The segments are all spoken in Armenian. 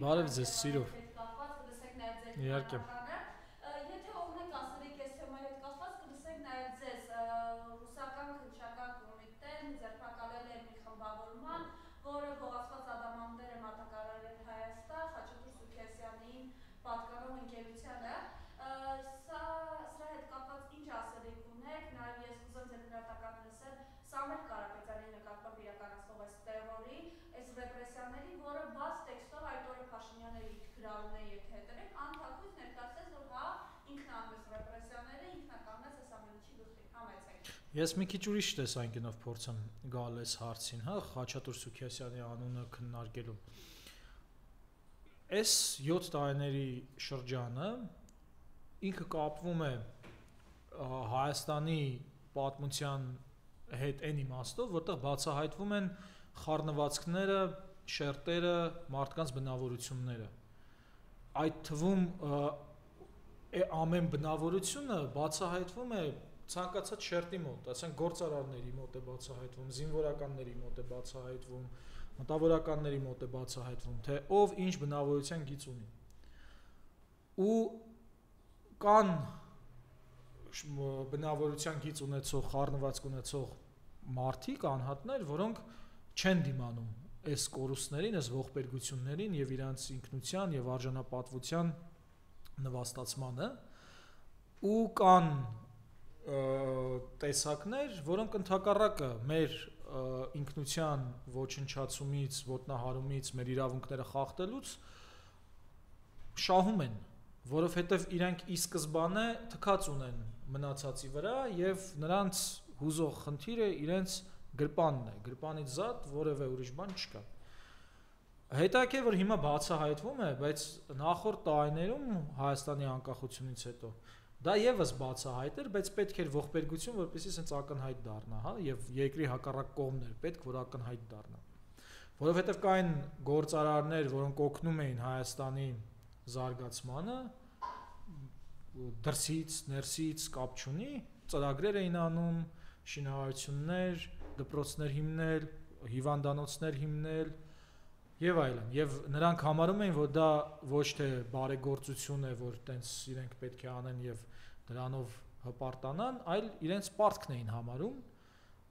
Բարև ձեզ, սիրով։ Իհարկե։ Եթե օրինակ ասելիք այս թեմայի հետ կապված, կլսեք նաև ձեզ ռուսական քննչական կոմիտեն ձերբակալել է մի խմբավորման, որը գողացված ադամանդները մատակարարել Հայաստան, Խաչատուր Սուքիասյանին պատկանող ընկերությանը։ Սրա հետ կապված ինչ ասելիք ունեք, նաև ես կուզեմ ձեր քննադատական լսել Սամվել Կարապետյանի նկատմամբ իրականացվող այս տերորի, այս ռեպրեսիաների, որը բաց տեքստով այդ օրը Փաշինյանը իր գրառում է, եթե հետևեք, անթակույց ներկայացրեց, որ հա ինքն անում է ռեպրեսիաները, ինքնականգնեց այս ամեն ինչի գլխին, համեցեք։ Ես մի քիչ ուրիշ տեսանկյունով փորձեմ գալ այս հարցին, հա, Խաչատուր Սուքիասյանի անունը քննարկելու։ Այս 7 տարիների շրջանը ինքը կապվում է Հայաստանի պատմության հետ այն իմաստով, որտեղ բացահայտվում են խառնվածքները, շերտերը, մարդկանց բնավորությունները։ Այդ թվում ամեն բնավորությունը բացահայտվում է ցանկացած շերտի մոտ, ասենք գործարարների մոտ է բացահայտվում, զինվորականների մոտ է բացահայտվում, մտավորականների մոտ է բացահայտվում, թե ով ինչ բնավորության գիծ ունի։ Ու կան բնավորության գիծ ունեցող, խառնվածք ունեցող մարդիկ, անհատներ, որոնք չեն դիմանում այս կորուստներին, այս ողբերգություններին եւ իրանց ինքնության եւ արժանապատվության նվաստացմանը, ու կան տեսակներ, որոնք ընդհակառակը մեր ինքնության ոչնչացումից, ոտնահարումից, մեր իրավունքները խախտելուց շահում են, որովհետև իրանք ի սկզբանե թքած ունեն մնացածի վրա եւ նրանց հուզող խնդիրը իրենց գրպանն է, գրպանից զատ որևէ ուրիշ բան չկա։ Հետաքրքիր որ հիմա բացահայտվում է, բայց նախորդ տարիներում Հայաստանի անկախությունից հետո դա եւս բացահայտ էր, բայց պետք էր ողբերգություն, որպեսզի սենց ակնհայտ դառնա, հա, եւ երկրի հակառակ կողմն էր պետք, որ ակնհայտ դառնա։ Որովհետեւ կային գործարարներ, որոնք օգնում էին Հայաստանի զարգացմանը, դրսից, ներսից կապ չունի, ծրագրեր էին անում, շինարարություններ, դպրոցներ հիմնել, հիվանդանոցներ հիմնել եւ այլն։ Եվ նրանք համարում էին, որ դա ոչ թե բարեգործություն է, որ տենց իրենք պետք է անեն եւ դրանով հպարտանան, այլ իրենց պարտքն էին համարում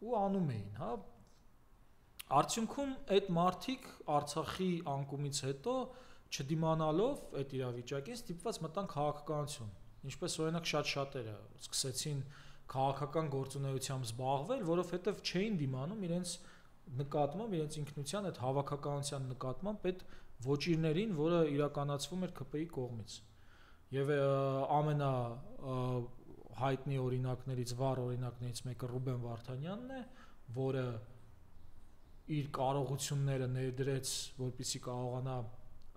ու անում էին, հա։ Արդյունքում այդ մարդիկ Արցախի անկումից հետո չդիմանալով այդ իրավիճակին ստիպված մտան քաղաքականություն, ինչպես օրինակ շատ-շատերը սկսեցին քաղաքական գործունեությամբ զբաղվել, որովհետև չէին դիմանում իրենց նկատմամբ, իրենց ինքնության այդ հավաքականության նկատմամբ այդ ոճիրներին, որը իրականացվում էր ՔՊԻ կողմից։ Եվ ամենա հայտնի օրինակներից, վառ օրինակներից մեկը Ռուբեն Վարդանյանն է, որը իր կարողությունները ներդրեց, որպեսզի կարողանա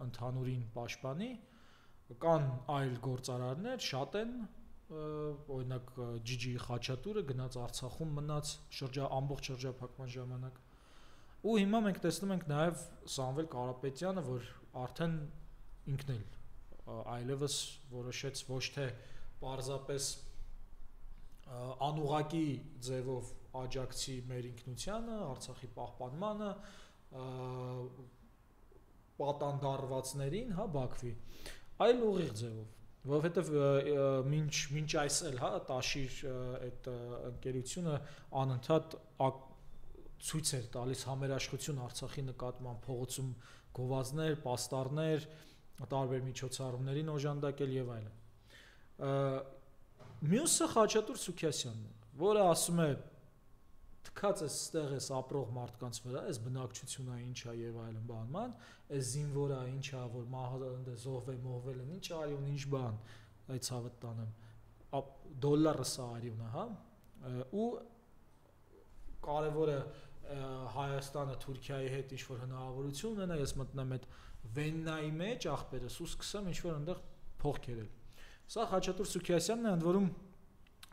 ընդհանուրին պաշտպանի, կան այլ գործարարներ, շատ են, օրինակ Ջիջի Խաչատուրը գնաց Արցախում մնաց ամբողջ շրջափակման ժամանակ։ Ու հիմա մենք տեսնում ենք նաև Սամվել Կարապետյանը, որ արդեն ինքն էլ այլևս որոշեց ոչ թե պարզապես անուղակի ձևով աջակցի մեր ինքնությանը, Արցախի պահպանմանը, պատանդառվածներին, հա, Բաքվի, այլ ուղիղ ձևով, որովհետև մինչ այս էլ, հա, Տաշիր այդ ընկերությունը անընդհատ ցույց էր տալիս համերաշխություն Արցախի նկատմամբ, փողոցում գովազդներ, պաստառներ, տարբեր միջոցառումներին օժանդակել եւ այլն։ Մյուսը Խաչատուր Սուքիասյանն է, որը ասում է թքած էս ստեղ էս ապրող մարդկանց վրա, էս բնակչությունա ինչա եւ այլն բանման, էս զինվորա ինչա, որ մահը զոհվել են, ինչ արի ու ինչ բան, այդ ցավը տանեմ, դոլարը սա արյունը, հա, ու կարևորը Հայաստանը Թուրքիայի հետ ինչ-որ հնարավորություն ունենա, ես մտնեմ այդ Վեննայի մեջ աղբերս ու սկսեմ ինչ-որ այնտեղ փող քերել։ Սա Խաչատուր Սուքիասյանն է, ընդ որում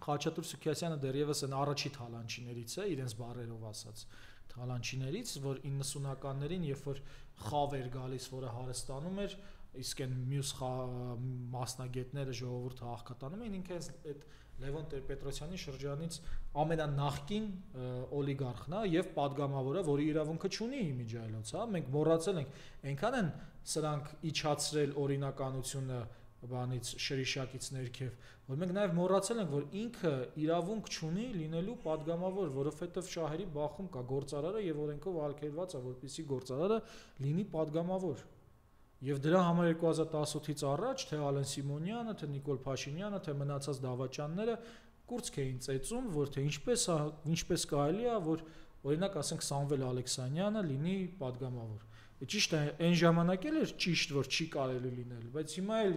Խաչատուր Սուքիասյանը դեռևս այն առաջի թալանչիներից է, իրենց բառերով ասած, թալանչիներից, որ 90-ականներին, երբ որ խավ էր գալիս, որը Հարստանում էր, իսկ այն մյուս մասնագետները ժողովուրդը աղքատանում էին, ինքը այդ Լևոն Տեր-Պետրոսյանի շրջանից ամենանախկին օլիգարխն է եւ падգամավորը, որի իրավունքը չունի իմիջայլոց, հա, մենք մոռացել ենք, այնքան են սրանք իջացրել օրինականությունը բանից շրիշակից ներքև, որ մենք նաեւ մոռացել ենք, որ ինքը իրավունք չունի լինելու падգամավոր, որովհետեւ շահերի բախում կա գործարարը եւ օրենքով արգելված է, որպեսզի գործարարը լինի падգամավոր։ Եւ դրա համար 2018-ից առաջ թե Ալեն Սիմոնյանը, թե Նիկոլ Փաշինյանը, թե մնացած դավաճանները կուրծք էին ծեծում, որ թե ինչպես կարելի է, որ օրինակ ասենք Սամվել Ալեքսանյանը լինի падգամավոր։ Ճիշտ է, այն ժամանակ էլ էր ճիշտ, որ չի կարելի լինել, բայց հիմա էլ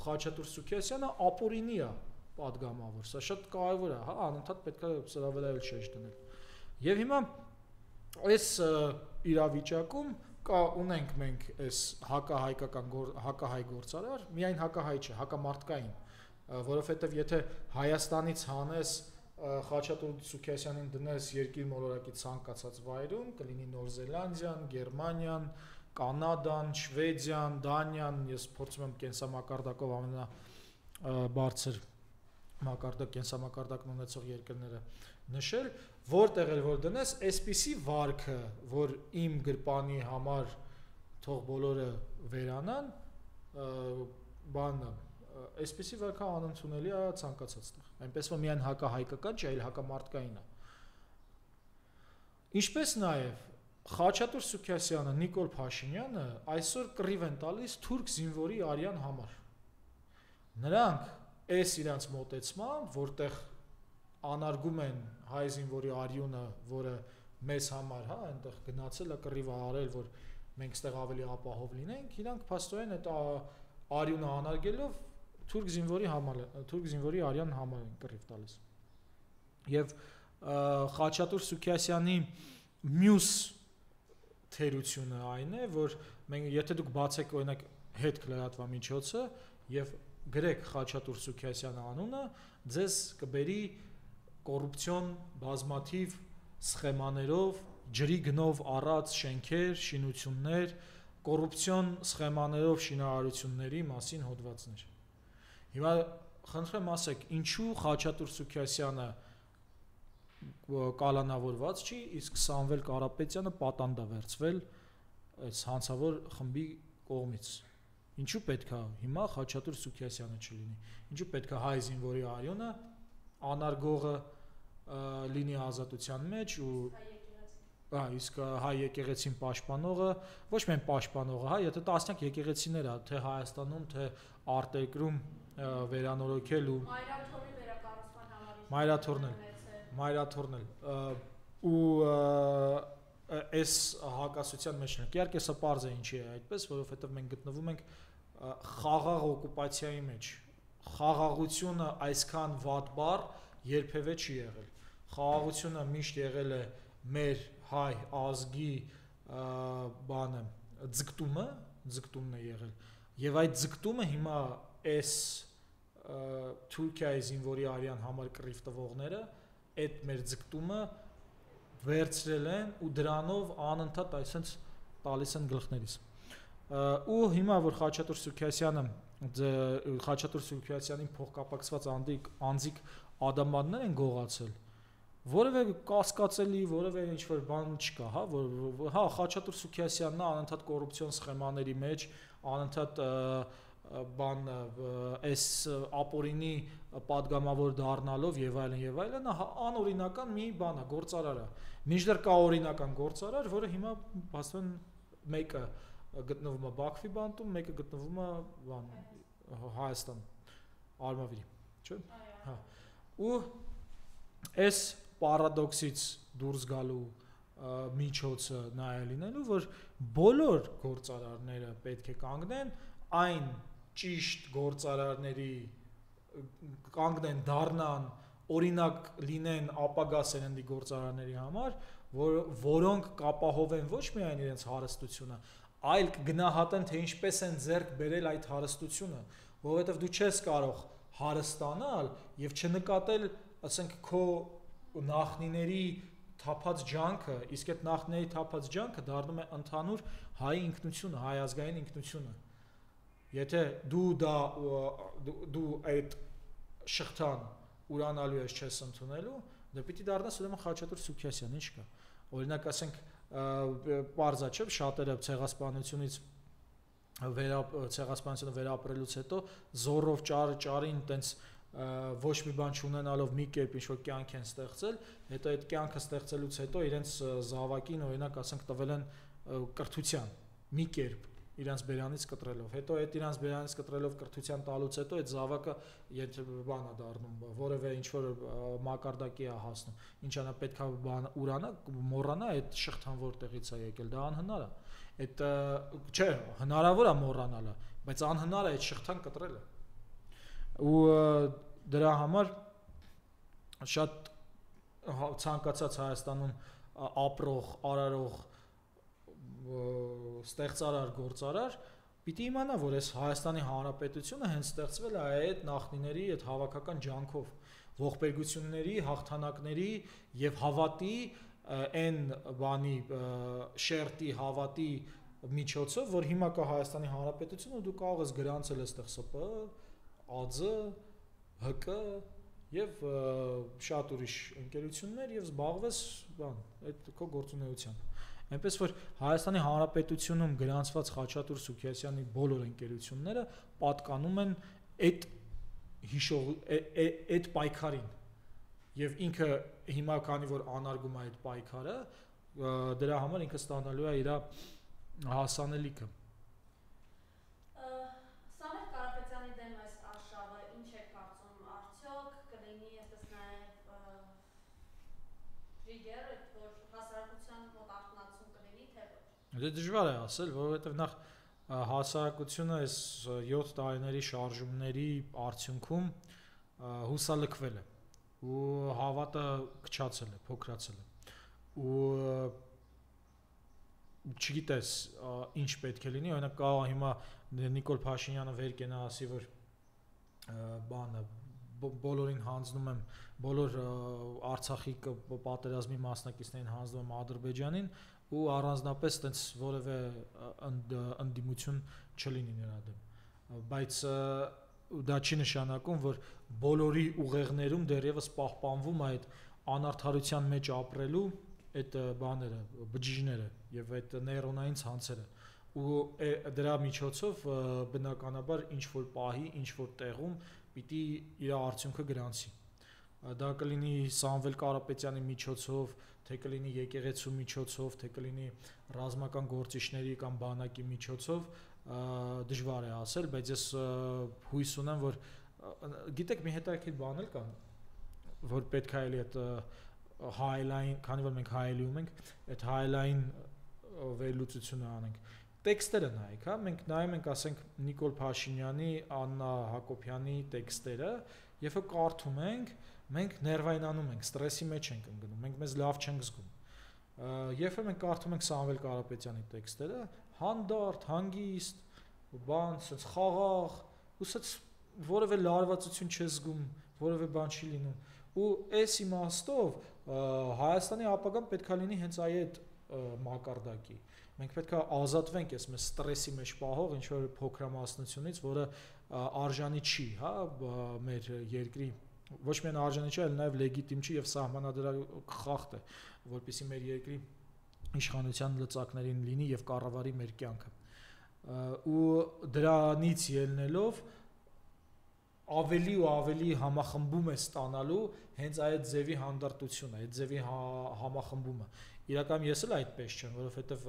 Խաչատուր Սուքիասյանը ապօրինի է падգամավոր։ Սա շատ կարևոր է, հա, անընդհատ պետք է սրա վրա էլ շեշտ դնել։ Եվ հիմա այս իրավիճակում ունենք մենք այս հակահայ գործարար, միայն հակահայ չէ, հակամարտկային, որովհետև եթե Հայաստանից հանես Խաչատուր Սուքիասյանին դնես երկիր մոլորակի ցանկացած վայրում, կլինի Նոր Զելանդիան, Գերմանիան, Կանադան, Շվեդիան, Դանիան, ես փորձում եմ կենսամակարդակով ամենաբարձր մակարդակ կենսամակարդակն ունեցող երկրները նշել, որտեղ էլ որ դնես, այսպիսի վարքը, որ իմ գրպանի համար թող բոլորը վերանան, բանը, այսպիսի վարքը անընդունելի է ցանկացած տեղ։ Այնպես որ միայն հակահայկական չէ, այլ հակամարտկային է։ Ինչպես նաև Խաչատուր Սուքիասյանը, Նիկոլ Փաշինյանը այսօր կռիվ են տալիս թուրք զինվորի արյան համար։ Նրանք այս իրանց մոտեցմամբ, որտեղ անարգում են հայ զինվորի արյունը, որը մեզ համար, հա, այնտեղ գնացել է կռիվը արել, որ մենք ստեղ ավելի ապահով լինենք, իրանք փաստորեն այդ արյունը անարգելով թուրք զինվորի արյան համար են կռիվ տալիս։ Եվ Խաչատուր Սուքիասյանի մյուս թերությունը այն է, որ մենք եթե դուք բացեք օրինակ հետ լրատվամիջոցը եւ գրեք Խաչատուր Սուքիասյանի անունը, ձեզ կբերի կոռուպցիոն բազմաթիվ սխեմաներով, ջրի գնով առած շենքեր, շինություններ, կոռուպցիոն սխեմաներով շինարարությունների մասին հոդվածներ։ Հիմա խնդրեմ ասեք, ինչու Խաչատուր Սուքիասյանը կալանավորված չի, իսկ Սամվել Կարապետյանը պատանդ է վերցվել այս հանցավոր խմբի կողմից։ Ինչու պետք է հիմա Խաչատուր Սուքիասյանը չլինի։ Ինչու պետք է հայ զինվորի արյունը անարգողը լինի ազատության մեջ ու իսկ հայ եկեղեցին պաշտպանողը, ոչ միայն պաշտպանողը, հա, եթե տասնյակ եկեղեցիներ է, թե Հայաստանում, թե արտերկրում վերանորոգել ու Մայրաթորն էլ ու այս հակասության մեջ ենք։ Իհարկե սա պարզ է ինչի է այդպես, որովհետև մենք գտնվում ենք խաղաղ օկուպացիայի մեջ։ Խաղաղությունը այսքան վատ բառ երբևէ չի եղել։ Խաղաղությունը միշտ եղել է մեր հայ ազգի բանը ձգտումն է եղել։ Եվ այդ ձգտումը հիմա այս Թուրքիայի զինվորի արյան համար կռիվ տվողները այդ մեր ձգտումը վերցրել են ու դրանով անընդհատ այսպես տալիս են գլխներից։ Ու հիմա որ Խաչատուր Սուքիասյանին փոխկապակցված անձիկ ադամանդներ են գողացել, որևէ կասկածելի, որևէ ինչ-որ բան չկա, հա, որ հա Խաչատուր Սուքիասյանն է անընդհատ կոռուպցիոն սխեմաների մեջ, անընդհատ բան այս ապօրինի падգամավոր դառնալով եւ այլն, անօրինական մի բան է, գործարար է։ Մինչդեռ կա օրինական գործարար, որը հիմա ասեն մեկը գտնվում է Բաքվի բանտում, մեկը գտնվում է Հայաստան Արմավիրի, չէ՞։ Հա։ Ու այս պարադոքսից դուրս գալու միջոցը նա է լինելու, որ բոլոր գործարարները պետք է կանգնեն այն ճիշտ գործարարների կանգնեն դառնան օրինակ լինեն ապագա սերնդի գործարարների համար, որոնք կապահովեն ոչ միայն իրենց հարստությունը, այլ կգնահատեն թե ինչպես են ձեռք բերել այդ հարստությունը, որովհետև դու չես կարող հարստանալ եւ չնկատել, ասենք քո նախնիների թափած ջանքը, իսկ այդ նախնիների թափած ջանքը դառնում է ընդհանուր հայ ինքնությունը, հայ ազգային ինքնությունը։ Եթե դու այդ շղթան ուրանալու ես չես ընդունելու, դե պիտի դառնաս ուրեմն Խաչատուր Սուքիասյան, ինչ կա։ Օրինակ ասենք պարզա չէ, շատերը ցեղասպանությունից ցեղասպանությունը վերապրելուց հետո զորով ճարին տենց ոչ մի բան չունենալով մի կերպ ինչ-որ կյանք են ստեղծել, հետո այդ կյանքը ստեղծելուց հետո իրենց զավակին օրինակ ասենք տվել են կրթության մի կերպ իրանց բերանից կտրելով, հետո այդ իրանց բերանից կտրելով կրթության տալուց հետո այդ զավակը բան է դառնում, որևէ ինչ-որ մակարդակի է հասնում, ինչա նա պետք է ուրանա, մոռանա այդ շղթան որտեղից է եկել, դա անհնար է, այդ չէ, հնարավոր է մոռանալը, բայց անհնար է այդ շղթան կտրելը, ու դրա համար շատ ցանկացած Հայաստանում ապրող, արարող ստեղծարար, գործարար պիտի իմանա, որ այս Հայաստանի Հանրապետությունը հենց ստեղծվել է այդ նախնիների այդ հավաքական ջանքով, ողբերգությունների, հաղթանակների եւ հավատի այն բանի շերտի հավատի միջոցով, որ հիմա կա Հայաստանի Հանրապետությունը, դու կարող ես գրանցել այստեղ ՍՊ, ԱՁ, ՀԿ եւ շատ ուրիշ ընկերություններ եւ զբաղվես այդ քո գործունեությամբ Այնպես որ Հայաստանի Հանրապետությունում գրանցված Խաչատուր Սուքիասյանի բոլոր ընկերությունները պատկանում են այդ պայքարին եւ ինքը հիմա քանի որ անարգում է այդ պայքարը դրա համար ինքը ստանալու է իր հասանելիքը Սամվել Կարապետյանի դեմ այս արշավը ինչ է կարծում արդյոք կլինի այդպես նաեւ տրիգեր որ հասարակության մոտ արտնացում կլինի թե ոչ Դե դժվար է ասել, որովհետև նախ հասարակությունը այս 7 տարիների շարժումների արդյունքում հուսալքվել է ու հավատը քչացել է, փոքրացել է ու չգիտես ինչ պետք է լինի, օրինակ կարող հիմա Նիկոլ Փաշինյանը վեր կենա ասի, որ բանը բոլորին հանձնում եմ, բոլոր Արցախի պատերազմի մասնակիցներին հանձնում եմ Ադրբեջանին ու առանձնապես տենց որևէ ընդդիմություն չլինի նրա դեմ բայց դա չի նշանակում որ բոլորի ուղեղներում դեռևս պահպանվում է այդ անարդարության մեջ ապրելու այդ բաները բջիջները եւ այդ նեյրոնային ցանցերը ու դրա միջոցով բնականաբար ինչ որ պահի ինչ որ տեղում պիտի իր արդյունքը գրանցի դա կլինի Սամվել Կարապետյանի միջոցով թե կլինի եկեղեցու միջոցով, թե կլինի ռազմական գործիչների կամ բանակի միջոցով, դժվար է ասել, բայց ես հույս ունեմ, որ գիտեք մի հետաքրքիր բան էլ կա, որ պետք է էլի այդ highline, քանի որ մենք հայելիում ենք, այդ highline վերլուծությունը անենք։ Տեքստերը նայեք, հա, մենք նայում ենք, ասենք Նիկոլ Փաշինյանի, Աննա Հակոբյանի տեքստերը, երբ կարդում ենք, մենք ներվայնանում ենք, ստրեսի մեջ ենք ընկնում, մենք մեզ լավ չենք զգում։ Երբ մենք կարդում ենք Սամվել Կարապետյանի տեքստերը, հանդարտ, հանգիստ, բան, սենց խաղաղ, ու սենց որևէ լարվածություն չես զգում, որևէ բան չի լինում։ Ու այս իմաստով Հայաստանի ապագան պետք է լինի հենց այդ մակարդակի։ Մենք պետք է ազատվենք այս մեզ ստրեսի մեջ պահող ինչ որ փոքրամասնությունից, որը արժանի չի, հա, մեր երկրի ոչ միայն արժանի չի, այլ նաև լեգիտիմ չի եւ սահմանադրական խախտ է, որպեսզի մեր երկրի իշխանության լծակներին լինի եւ կառավարի մեր կյանքը։ Ու դրանից ելնելով ավելի ու ավելի համախմբում է ստանալու հենց այդ ձևի հանդարտությունը, այդ ձևի համախմբումը։ Իրականում ես էլ այդպես չեմ, որովհետեւ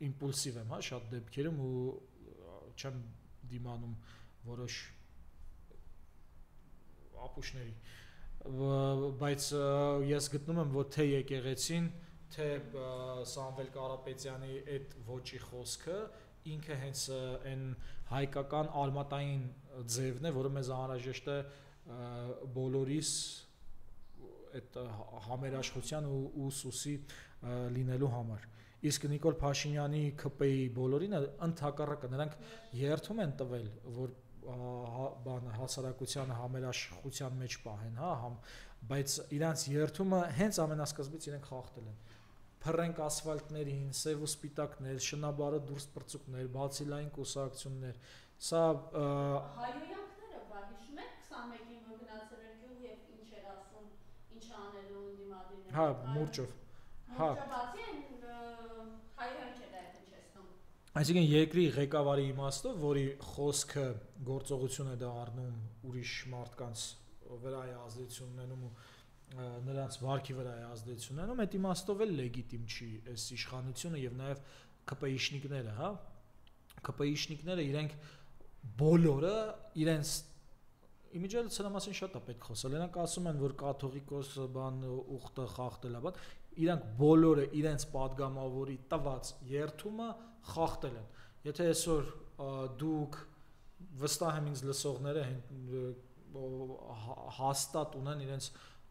իմպուլսիվ եմ, հա, շատ դեպքերում ու չեմ դիմանում որոշ ապուշների, բայց ես գտնում եմ, որ թե եկեղեցին, թե Սամվել Կարապետյանի այդ ոճի խոսքը ինքը հենց այն հայկական արմատային ձևն է, որը մեզ անհրաժեշտ է բոլորիս այդ համերաշխության ու սուսի լինելու համար։ Իսկ Նիկոլ Փաշինյանի ԿՊ-ի բոլորին ընդհակառակը նրանք երթում են տվել, որ բանը հասարակության համերաշխության մեջ պահեն, հա, բայց իրանց երթումը հենց ամենասկզբից իրենք խախտել են։ Փռենք ասֆալտներին, սև ու սպիտակներ, շնաբարը դուրս պրծուկներ, բացիլային կուսակցություններ, սա հայոյանքները, բա հիշում եք 21-ին որ գնացել էր գյուղ Հա, մուրճով։ Հա։ Մուրճաբացի են հայհոյանք է դա հնչեցնում։ Այսինքն երկրի ղեկավարի իմաստով, որի խոսքը գործողություն է դա առնում ուրիշ մարդկանց վրա է ազդեցություն ունենում ու նրանց վարքի վրա է ազդեցություն ունենում, այդ իմաստով էլ լեգիտիմ չի այս իշխանությունը եւ նաեւ ԿՊԻ-շնիկները, հա։ ԿՊԻ-շնիկները իրենք բոլորը իրենց իմիջիալը ցնամասին շատ է պետք խոսել։ Նրանք ասում են, որ կաթողիկոս բան ուխտը խախտել է, բայց իրանք բոլորը իրենց падգամավորի տված երթումը խախտել են։ Եթե այսօր դուք վստահ եմ ինձ լսողները հաստատ ունեն իրենց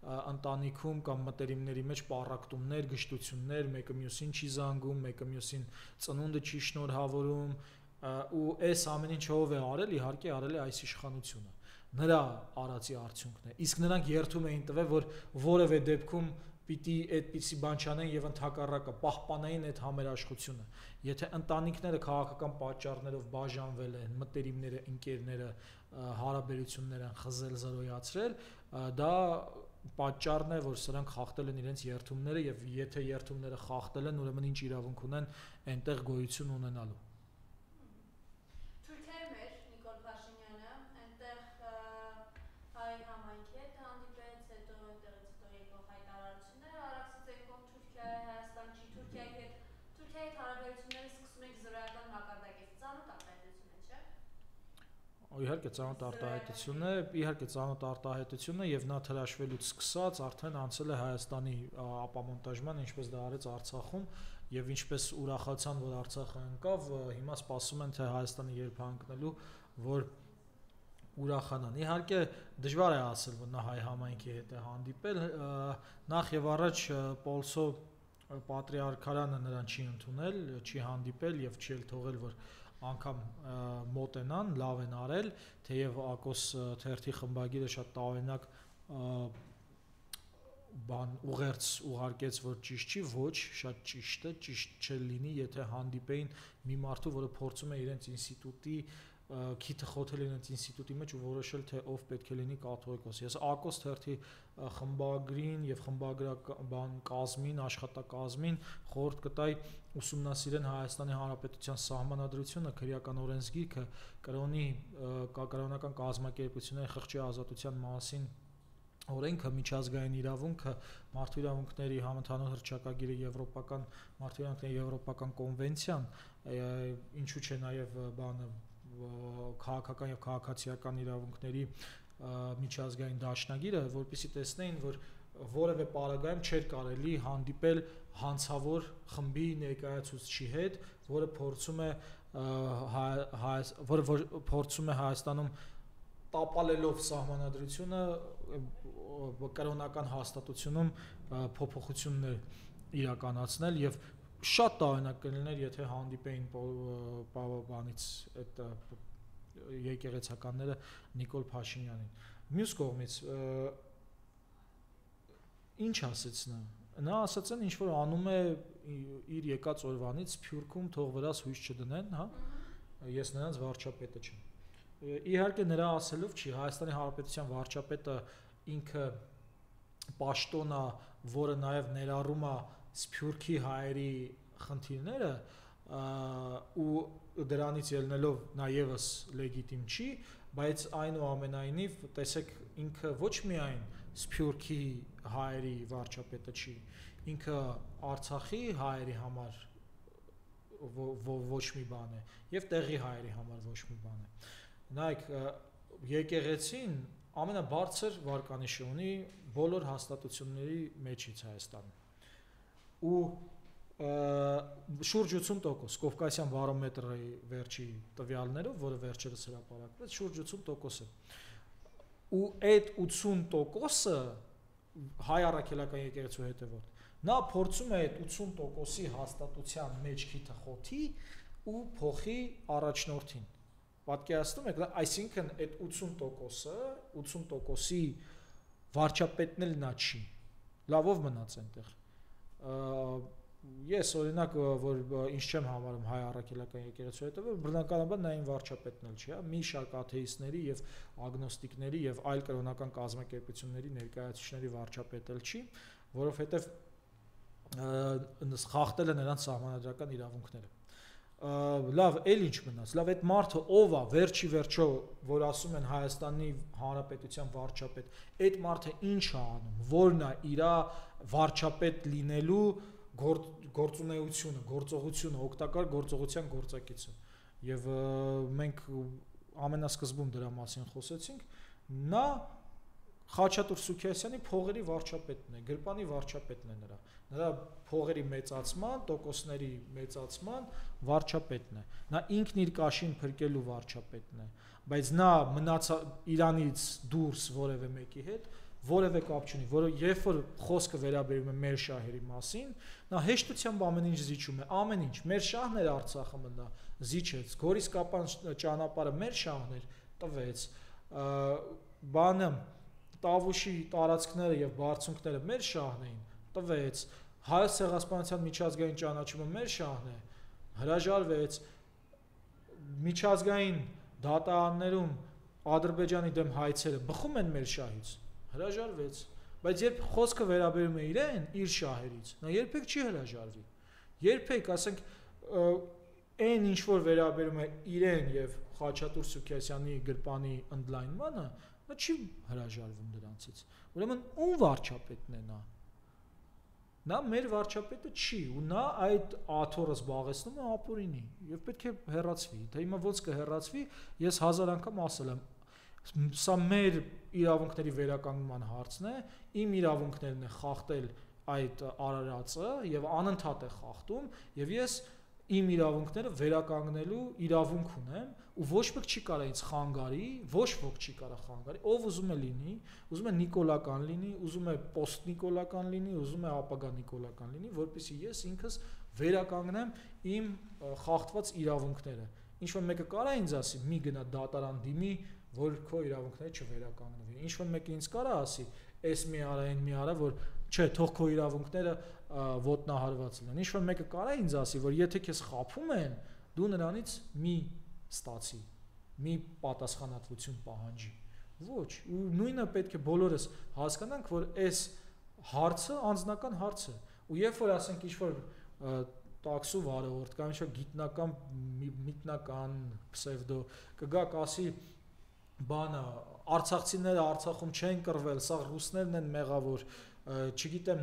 ընտանիքում կամ մտերիմների մեջ պառակտումներ, գժտություններ, մեկը մյուսին չի զանգում, մեկը մյուսին ծնունդը չի շնորհավորում, ու այս ամեն ինչ ով է արել, իհարկե արել է այս իշխանությունը։ Նրա արածի արդյունքն է։ Իսկ նրանք երթում էին տվել, որ որևէ դեպքում պիտի այդպիսի բան չանեն եւ ընդհակառակը պահպանային այդ համերաշխությունը։ Եթե ընտանիքները քաղաքական պատճառներով բաժանվել են, մտերիմները, ընկերները հարաբերություններ են խզել, զրոյացրել, դա պատճառն է, որ սրանք խախտել են իրենց երթումները եւ եթե երթումները խախտել են, ուրեմն ինչ իրավունք ունեն այնտեղ գոյություն ունենալու։ Թուրքիայում էր Նիկոլ Փաշինյանը, այնտեղ հայ համայնքի հետ հանդիպեց, հետո այնտեղից հետո եկող հայտարարությունները, Արաքսից եկող Թուրքիա, Հայաստան չի, Թուրքիայի հետ հարաբերությունները սկսում եք զրոյական մակարդակից, ծանոթ արտահայտություն է, չէ՞։ Իհարկե ծանոթ արտահայտություն է եւ նա թրաշվելուց սկսած արդեն անցել է Հայաստանի ապամոնտաժման, ինչպես դա արեց Արցախում եւ ինչպես ուրախացան, որ Արցախը ընկավ, հիմա սպասում են թե Հայաստանը երբ հանգնելու, որ ուրախանան։ Իհարկե դժվար է ասել, որ նա հայ համայնքի հետ է հանդիպել, նախ եւ առաջ Պոլսո պատրիարքարանը նրան չի ընդունել, չի հանդիպել եւ չի էլ թողել, որ անգամ մոտենան, լավ են արել, թեև Ակոս թերթի խմբագիրը շատ տարօրինակ բան ուղերձ ուղարկեց, որ ճիշտ չի, ոչ, շատ ճիշտ է, ճիշտ չէ լինի, եթե հանդիպեին մի մարդու, որը փորձում է իրենց ինստիտուտի քիթը խոթել իրենց ինստիտուտի մեջ ու որոշել, թե ով պետք է լինի կաթողիկոս։ Ես Ակոս թերթի խմբագրին եւ խմբագրական կազմին, աշխատակազմին խորհուրդ կտայի ուսումնասիրեն Հայաստանի Հանրապետության սահմանադրությունը, քրեական օրենսգիրքը, կրոնական կազմակերպությունների խղճի ազատության մասին օրենքը, միջազգային իրավունքը, մարդու իրավունքների համընդհանուր հռչակագիրը, եվրոպական մարդու իրավունքների եվրոպական կոնվենցիան, ինչու՞ չէ նաեւ բանը քաղաքական եւ քաղաքացիական իրավունքների միջազգային դաշնագիրը, որպեսզի տեսնեին, որ որևէ պարագայում չէր կարելի հանդիպել հանցավոր խմբի ներկայացուցչի հետ, որը փորձում է Հայաստանում տապալելով սահմանադրությունը կրոնական հաստատությունում փոփոխություններ իրականացնել եւ շատ տարօրինակ կլիներ, եթե հանդիպեին բանից այդ եկեղեցականները Նիկոլ Փաշինյանին։ Մյուս կողմից ինչ ասեց նա։ Նա ասաց են ինչ որ անում է իր եկած օրվանից Սփյուռքում թող վրաս հույս չդնեն, հա։ Ես նրանց վարչապետը չեմ։ Իհարկե նրա ասելով չի, Հայաստանի Հանրապետության վարչապետը ինքը պաշտոն է, որը նաև ներառում է Սփյուռքի հայերի խնդիրները ու դրանից ելնելով նա եւս լեգիտիմ չի, բայց այնուամենայնիվ տեսեք ինքը ոչ միայն Սփյուռքի հայերի վարչապետը չի, ինքը Արցախի հայերի համար ոչ մի բան է եւ տեղի հայերի համար ոչ մի բան է։ Նայեք, եկեղեցին ամենաբարձր վարկանիշը ունի բոլոր հաստատությունների մեջից Հայաստանում։ Ու շուրջ 80% Կովկասյան բարոմետրի վերջի տվյալներով, որը վերջերս հրապարակվեց, շուրջ 80% է։ Ու այդ 80%-ը հայ առաքելական եկեղեցու հետևորդ։ Նա փորձում է այդ 80%-ի հաստատության մեջ քիթը խոթի ու փոխի առաջնորդին։ Պատկերացնում եք, այսինքն այդ 80%-ի վարչապետն էլ նա չի։ Լավով մնաց այնտեղ։ Ես օրինակ, որ ինչ չեմ համարում հայ առաքելական եկեղեցու հետևը, բնականաբար նա այն վարչապետն էլ չի, հա, մի շարք աթեիստների եւ ագնոստիկների եւ այլ կրոնական կազմակերպությունների ներկայացուցիչների վարչապետ էլ չի, որովհետև խախտել է նրանց սահմանադրական իրավունքները։ Լավ, էլ ինչ մնաց, լավ այդ մարդը ով է վերջի վերջո, որ ասում են Հայաստանի Հանրապետության վարչապետ, այդ մարդը ինչ է անում, որն է իր վարչապետ լինելու գործունեությունը, գործողությունը, օգտակար գործողության գործակիցը։ Եվ մենք ամենասկզբում դրա մասին խոսեցինք, նա Խաչատուր Սուքիասյանի փողերի վարչապետն է, գրպանի վարչապետն է նրա փողերի մեծացման, տոկոսների մեծացման վարչապետն է։ Նա ինքն իր կաշին փրկելու վարչապետն է, բայց նա Իրանից դուրս որևէ մեկի հետ որևէ կապ չունի, որը երբ որ խոսքը վերաբերում է մեր շահերի մասին, նա հեշտությամբ ամեն ինչ զիջում է, ամեն ինչ։ Մեր շահն էր Արցախը մնա, զիջեց, Գորիսկապան ճանապարհը մեր շահն էր, տվեց, բանը Տավուշի տարածքները եւ բարձունքները մեր շահն էին, տվեց, Հայոց ցեղասպանության միջազգային ճանաչումը մեր շահն է, հրաժարվեց, միջազգային դատարաններում Ադրբեջանի դեմ հայցերը բխում են մեր շահից, հրաժարվեց, բայց երբ խոսքը վերաբերում է իրեն, իր շահերից, նա երբեք չի հրաժարվի, երբեք, ասենք, այն ինչ որ վերաբերում է իրեն եւ Խաչատուր Սուքիասյանի գրպանի ընդլայնմանը, նա չի հրաժարվում դրանցից։ Ուրեմն ում վարչապետն է նա։ Նա մեր վարչապետը չի, ու նա այդ աթոռը զբաղեցնում է ապօրինի եւ պետք է հեռացվի։ Դա հիմա ոնց կհեռացվի, ես 1000 անգամ ասել եմ։ Սա մեր իրավունքների վերականգնման հարցն է, իմ իրավունքներն է խախտել այդ արարածը եւ անընդհատ է խախտում, եւ ես իմ իրավունքները վերականգնելու իրավունք ունեմ, ու ոչ ոք չի կարող ինձ խանգարի, ոչ ոք չի կարող խանգարի, ով ուզում է լինի, ուզում է նիկոլական լինի, ուզում է պոստ նիկոլական լինի, ուզում է ապագա նիկոլական լինի, որպեսզի ես ինքս վերականգնեմ իմ խախտված իրավունքները։ Ինչ որ մեկը կարա ինձ ասի, մի գնա դատարան դիմի, որ քո իրավունքները չվերականգնվի։ Ինչ որ մեկը ինձ կարա ասի, էս մի արա, այն մի արա, որ չէ, թող քո իրավունքները ոտնահարված լինեն։ Ինչ որ մեկը կարա ինձ ասի, որ եթե քեզ խաբում են, դու նրանից մի ստացի, մի պատասխանատվություն պահանջի։ Ոչ, ու նույնը պետք է բոլորս հասկանանք, որ այս հարցը անձնական հարց է։ Ու երբ որ ասենք ինչ-որ տաքսու վարորդ կամ ինչ-որ գիտնական, միտնական, պսևդո կգա կասի բանը, արցախցիները Արցախում չեն կռվել, սա ռուսներն են մեղավոր, չգիտեմ,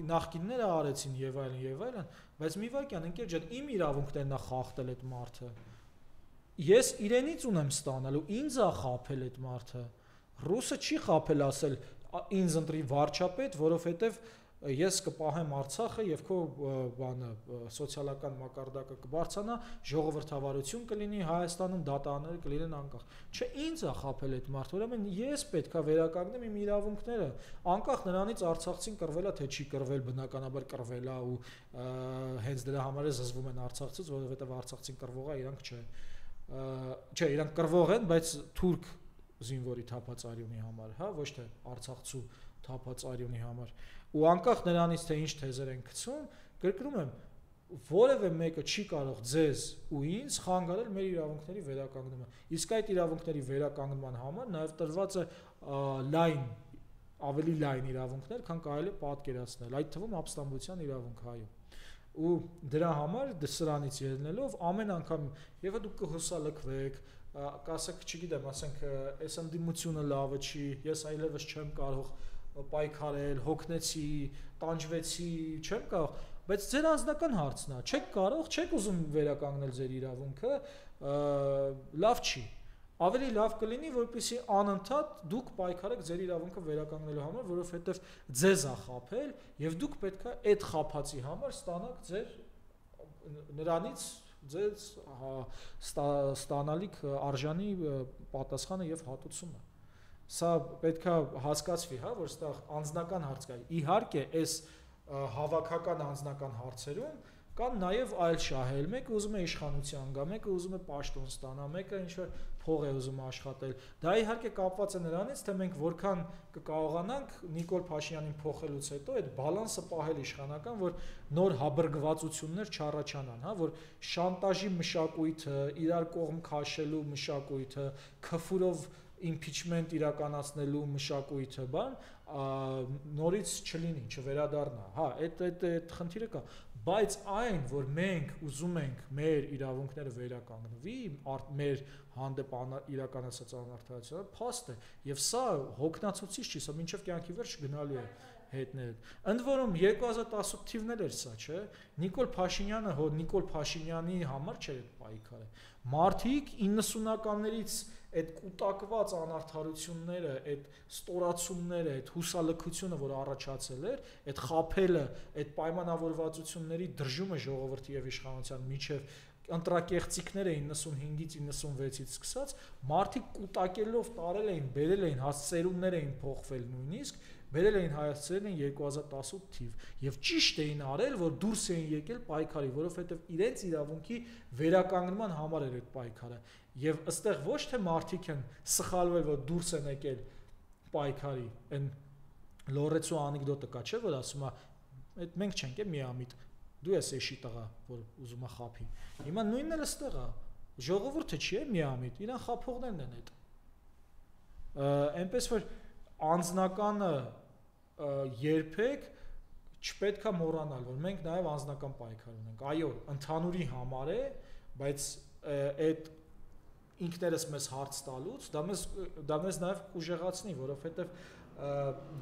նախկինները արեցին եւ այլն, բայց մի վարքյան ընկեր ջան, իմ իրավունքներն է խախտել այդ մարդը։ Ես իրենից ունեմ ստանալու, ինձ է խաբել այդ մարդը։ Ռուսը չի խաբել ասել ինձ ընտրի վարչապետ, որովհետեւ ես կպահեմ Արցախը եւ քո բանը սոցիալական մակարդակը կբարձրանա, ժողովրդավարություն կլինի Հայաստանում, դատարանները կլինեն անկախ։ Չէ, ինձ է խաբել այդ մարդը, ուրեմն ես պետքա վերականգնեմ իմ իրավունքները, անկախ նրանից արցախցին կռվել է թե չի կռվել, բնականաբար կռվել է ու հենց դրա համար է զզվում են արցախցից, որովհետեւ արցախցին կռվող է, իրանք չէ։ Չէ, իրանք կռվող են, բայց թուրք զինվորի թափած արյունի համար, հա, ոչ թե արցախցու թափած արյունի համար։ Ու անկախ նրանից թե ինչ թեզեր են գցում, կրկնում եմ, որևէ մեկը չի կարող ձեզ ու ինձ խանգարել մեր իրավունքների վերականգնումը։ Իսկ այդ իրավունքների վերականգնման համար նաև տրված է ավելի լայն իրավունքներ, քան կարելի է պատկերացնել, այդ թվում ապստամբության իրավունք, այո։ Ու դրա համար սրանից ելնելով ամեն անգամ եւ դուք կհուսալքվեք, կասեք, չգիտեմ, ասենք, այս ընդդիմությունը լավը չի, ես այլևս չեմ կարող պայքարել, հոգնեցի, տանջվեցի, չեմ կարող, բայց ձեր անձնական հարցն է, չեք կարող, չեք ուզում վերականգնել ձեր իրավունքը, լավ չի։ Ավելի լավ կլինի, որպեսզի անընդհատ դուք պայքարեք ձեր իրավունքը վերականգնելու համար, որովհետև ձեզ է խաբել եւ դուք պետքա այդ խաբածի համար ստանաք ձեր նրանից ձեզ ստանալիք արժանի պատասխանը եւ հատուցումը։ Սա պետքա հասկացվի, հա, որ ստեղ անձնական հարց կա։ Իհարկե, այս հավաքական անձնական հարցերում կան նաև այլ շահեր, մեկը ուզում է իշխանության գա, մեկը ուզում է պաշտոն ստանա, մեկը ինչ-որ փող է ուզում աշխատել։ Դա իհարկե կապված է նրանից, թե մենք որքան կկարողանանք Նիկոլ Փաշինյանին փոխելուց հետո այդ բալանսը պահել իշխանական, որ նոր հաբրգվածություններ չառաջանան, հա, որ շանտաժի մշակույթը, իրար կողմ քաշելու մշակույթը, քֆուրով impeachment իրականացնելու մշակույթը բան նորից չլինի, չվերադառնա։ Հա, այդ խնդիրը կա, բայց այն, որ մենք ուզում ենք մեր իրավունքները վերականգնվի, մեր հանդեպ իրականացած անարդարությունը փաստ է, եւ սա հոգնածուցիչ չի, սա մինչեւ կյանքի վերջ գնալու է հետներդ։ Ընդ որում 2018 թիվն էր սա, չէ՞։ Նիկոլ Փաշինյանի համար չէր այդ պայքարը։ Մարդիկ 90-ականներից այդ կուտակված անարդարությունները, այդ ստորացումները, այդ հուսալքությունը, որ առաջացել էր, այդ խաբելը, այդ պայմանավորվածությունների դրժումը ժողովրդի եւ իշխանության միջև ընտրակեղծիքներ էին 95-ից 96-ից սկսած, մարդիկ կուտակելով տարել էին, բերել էին, հասցերումներ էին փոխվել նույնիսկ, բերել էին հայացել են 2018 թիվ եւ ճիշտ էին արել, որ դուրս էին եկել պայքարի, որովհետեւ իրենց իրավունքի վերականգնման համար էր այդ պայքարը եւ ըստեղ ոչ թե մարդիկ են սխալվել, որ դուրս են եկել պայքարի, այն Լորեցու անեկդոտը կա, չէ՞, որ ասում է, այդ մենք չենք, միամիտ, դու ես էշի տղա, որ ուզում է խափի։ Հիմա նույնն էլ ըստեղ է, ժողովուրդը չի է միամիտ, իրան խափողներն են այդ։ Այնպես որ անձնականը երբեք չպետք է մոռանալ, որ մենք նաև անձնական պայքար ունենք։ Այո, ընդհանուրի համար է, բայց այդ ինքներս մեզ հարց տալուց դա մեզ նաև կուժեղացնի, որովհետև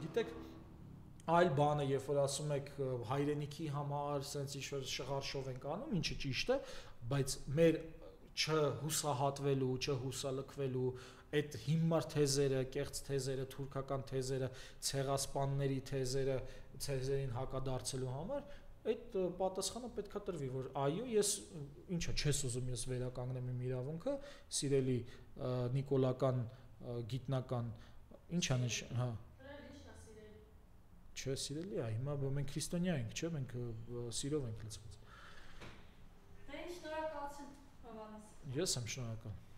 գիտեք այլ բանը, երբ որ ասում եք հայրենիքի համար, sense ինչ-որ շղարշով ենք անում, ինչը ճիշտ է, բայց մեր չհուսահատվելու, չհուսալքվելու այդ հիմար թեզերը, կեղծ թեզերը, թուրքական թեզերը, ցեղասպանների թեզերին հակադարձելու համար այդ պատասխանը պետքա տրվի, որ այո, ես ինչա չես ուզում ես վերականգնեմ իմ իրավունքը, սիրելի նիկոլական գիտնական, ինչ անես, հա Չէ, սիրելի է, հիմա մենք քրիստոնյա ենք, չէ, մենք սիրով ենք լցված։ Շնորհակալություն, Հովհաննես։ Ես եմ շնորհակալ։